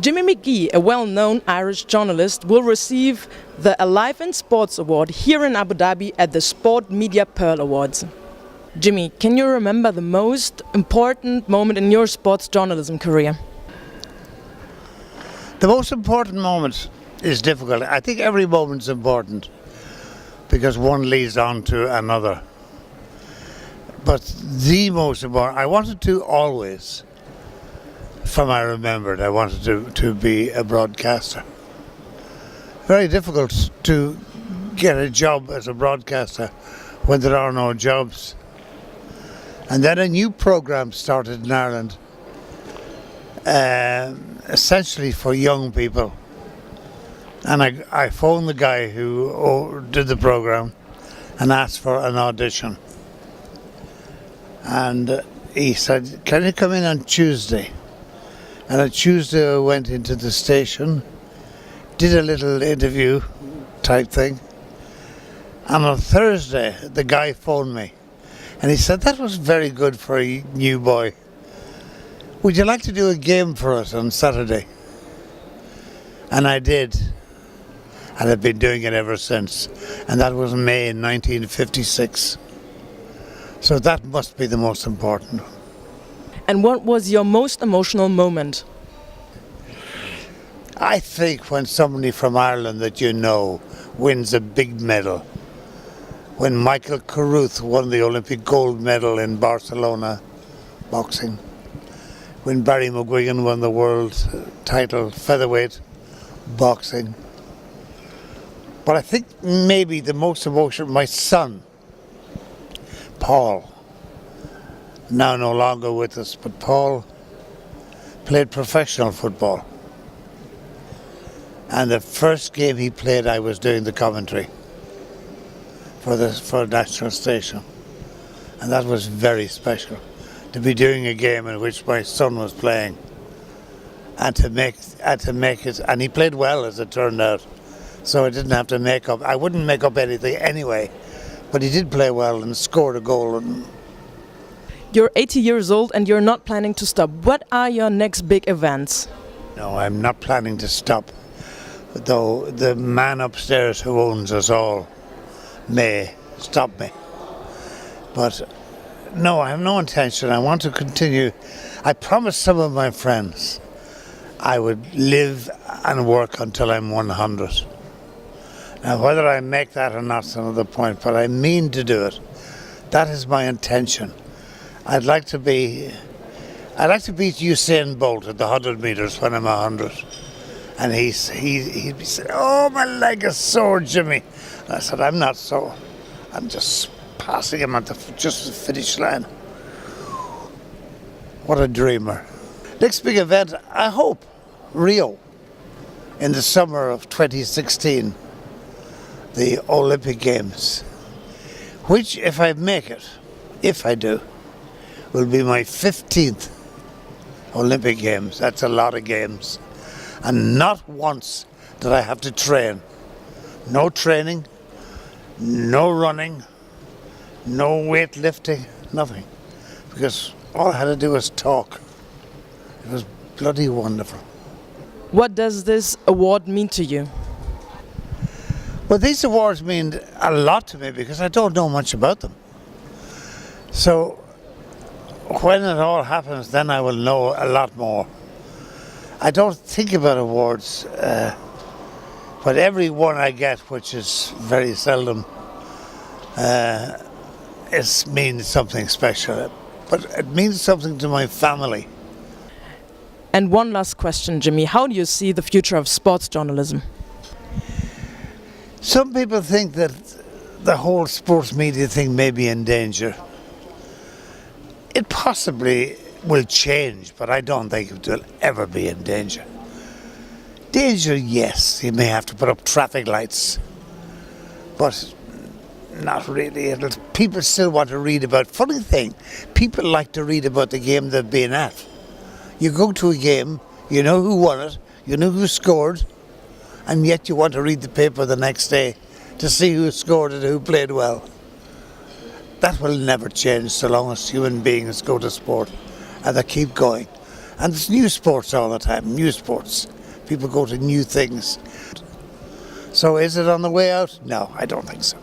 Jimmy Magee, a well-known Irish journalist, will receive the Alive in Sports Award here in Abu Dhabi at the Sport Media Pearl Awards. Jimmy, can you remember the most important moment in your sports journalism career? The most important moment is difficult. I think every moment's important because one leads on to another. But the most important, I wanted to always, from I remembered, I wanted to be a broadcaster. Very difficult to get a job as a broadcaster when there are no jobs. And then a new program started in Ireland, essentially for young people. And I phoned the guy who did the program and asked for an audition. And he said, "Can you come in on Tuesday?" And on Tuesday I went into the station, did a little interview type thing. And on Thursday the guy phoned me and he said, "That was very good for a new boy. Would you like to do a game for us on Saturday?" And I did. And I've been doing it ever since. And that was May 1956. So that must be the most important. And what was your most emotional moment? I think when somebody from Ireland that you know wins a big medal. When Michael Carruth won the Olympic gold medal in Barcelona boxing. When Barry McGuigan won the world title featherweight boxing. But I think maybe the most emotional, my son, Paul, now no longer with us, but Paul played professional football. And the first game he played, I was doing the commentary for a national station. And that was very special, to be doing a game in which my son was playing. And to make it, and he played well as it turned out. So I didn't have to make up, I wouldn't make up anything anyway. But he did play well and scored a goal. You're 80 years old and you're not planning to stop. What are your next big events? No, I'm not planning to stop. Though the man upstairs who owns us all may stop me. But no, I have no intention. I want to continue. I promised some of my friends I would live and work until I'm 100. Now, whether I make that or not is another point, but I mean to do it. That is my intention. I'd like to beat Usain Bolt at the 100 meters when I'm 100. And he'd say, "Oh, my leg is sore, Jimmy." And I said, "I'm not sore. I'm just passing him at just the finish line." What a dreamer. Next big event, I hope, Rio, in the summer of 2016. The Olympic Games, which, if I make it, if I do, will be my 15th Olympic Games. That's a lot of games. And not once did I have to train. No training, no running, no weightlifting, nothing. Because all I had to do was talk. It was bloody wonderful. What does this award mean to you? Well, these awards mean a lot to me because I don't know much about them. So when it all happens, then I will know a lot more. I don't think about awards, but every one I get, which is very seldom, means something special. But it means something to my family. And one last question, Jimmy. How do you see the future of sports journalism? Some people think that the whole sports media thing may be in danger. It possibly will change, but I don't think it will ever be in danger. Danger, yes, you may have to put up traffic lights, but not really. People still want to read about, funny thing, people like to read about the game they've been at. You go to a game, you know who won it, you know who scored, and yet you want to read the paper the next day to see who scored and who played well. That will never change so long as human beings go to sport and they keep going. And there's new sports all the time, new sports. People go to new things. So is it on the way out? No, I don't think so.